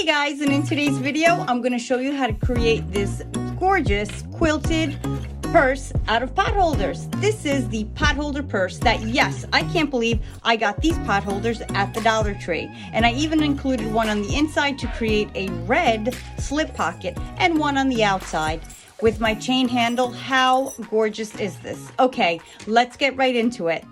Hey guys, and in today's video, I'm going to show you how to create this gorgeous quilted purse out of pot holders. This is the pot holder purse that, yes, I can't believe I got these pot holders at the Dollar Tree. And I even included one on the inside to create a red slip pocket and one on the outside with my chain handle. How gorgeous is this? Okay, let's get right into it.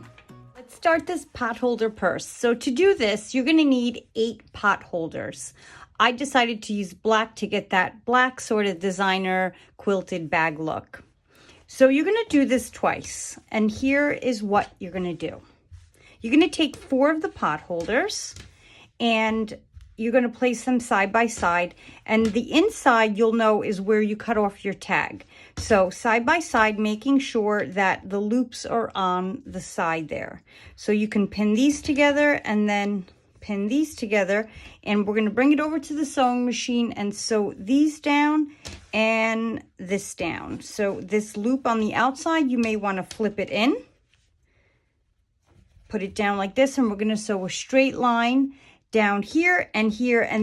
Let's start this pot holder purse. So to do this, you're going to need 8 pot holders. I decided to use black to get that black sort of designer quilted bag look. So you're going to do this twice, and here is what you're going to do. You're going to take 4 of the pot holders and you're going to place them side by side, and the inside you'll know is where you cut off your tag. So side by side, making sure that the loops are on the side there. So you can pin these together and then pin these together, and we're going to bring it over to the sewing machine and sew these down and this down. So this loop on the outside, you may want to flip it in, put it down like this, and we're going to sew a straight line down here, and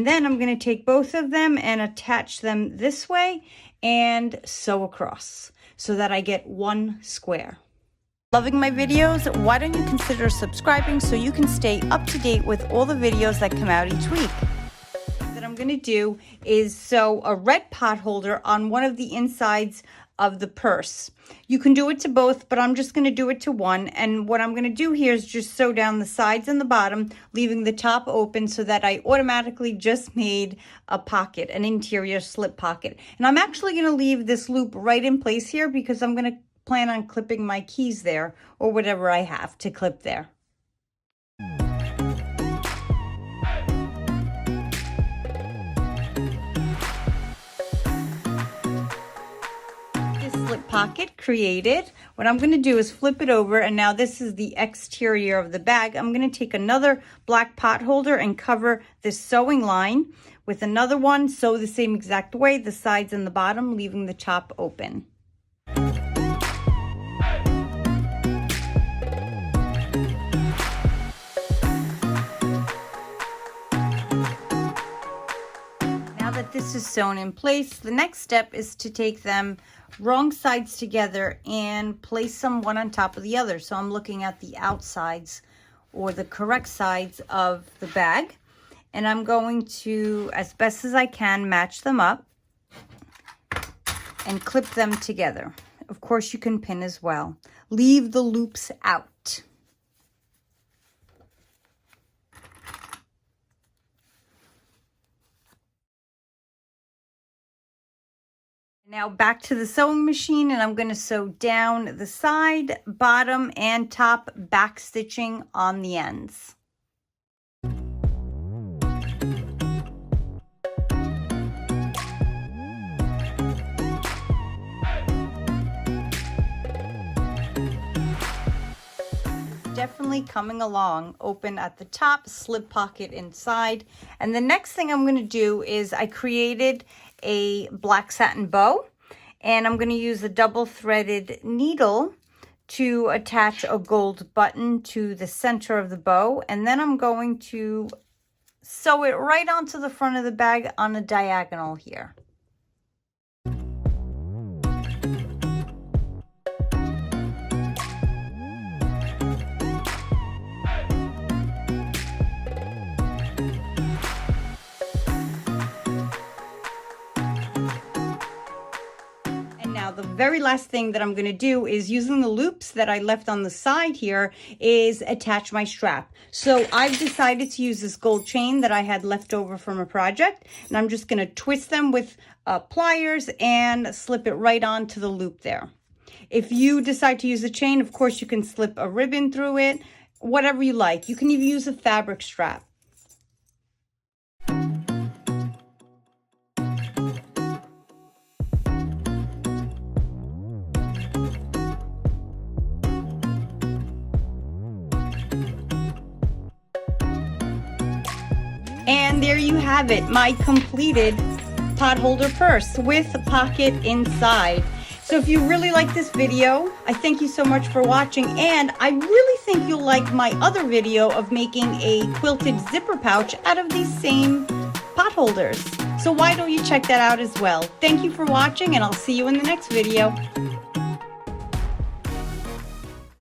then I'm going to take both of them and attach them this way and sew across so that I get one square. Loving my videos? Why don't you consider subscribing so you can stay up to date with all the videos that come out each week? What I'm going to do is sew a red pot holder on one of the insides of the purse. You can do it to both, but I'm just going to do it to one. And what I'm going to do here is just sew down the sides and the bottom, leaving the top open so that I automatically just made a pocket, an interior slip pocket. And I'm actually going to leave this loop right in place here because I'm going to plan on clipping my keys there or whatever I have to clip there. Slip pocket created. What I'm going to do is flip it over, and now this is the exterior of the bag. I'm going to take another black pot holder and cover this sewing line with another one, sew the same exact way, the sides and the bottom, leaving the top open. Now that this is sewn in place, the next step is to take them wrong sides together and place them one on top of the other. So I'm looking at the outsides or the correct sides of the bag, and I'm going to, as best as I can, match them up and clip them together. Of course, you can pin as well. Leave the loops out. Now back to the sewing machine, and I'm going to sew down the side, bottom, and top back stitching on the ends. Definitely coming along. Open at the top, slip pocket inside. And the next thing I'm going to do is I created a black satin bow, and I'm going to use a double threaded needle to attach a gold button to the center of the bow, and then I'm going to sew it right onto the front of the bag on a diagonal here. The very last thing that I'm going to do is, using the loops that I left on the side here, is attach my strap. So I've decided to use this gold chain that I had left over from a project, and I'm just going to twist them with pliers and slip it right onto the loop there. If you decide to use a chain, of course you can slip a ribbon through it, whatever you like. You can even use a fabric strap. And there you have it, my completed pot holder purse with a pocket inside. So if you really like this video, I thank you so much for watching, and I really think you'll like my other video of making a quilted zipper pouch out of these same pot holders. So why don't you check that out as well? Thank you for watching, and I'll see you in the next video.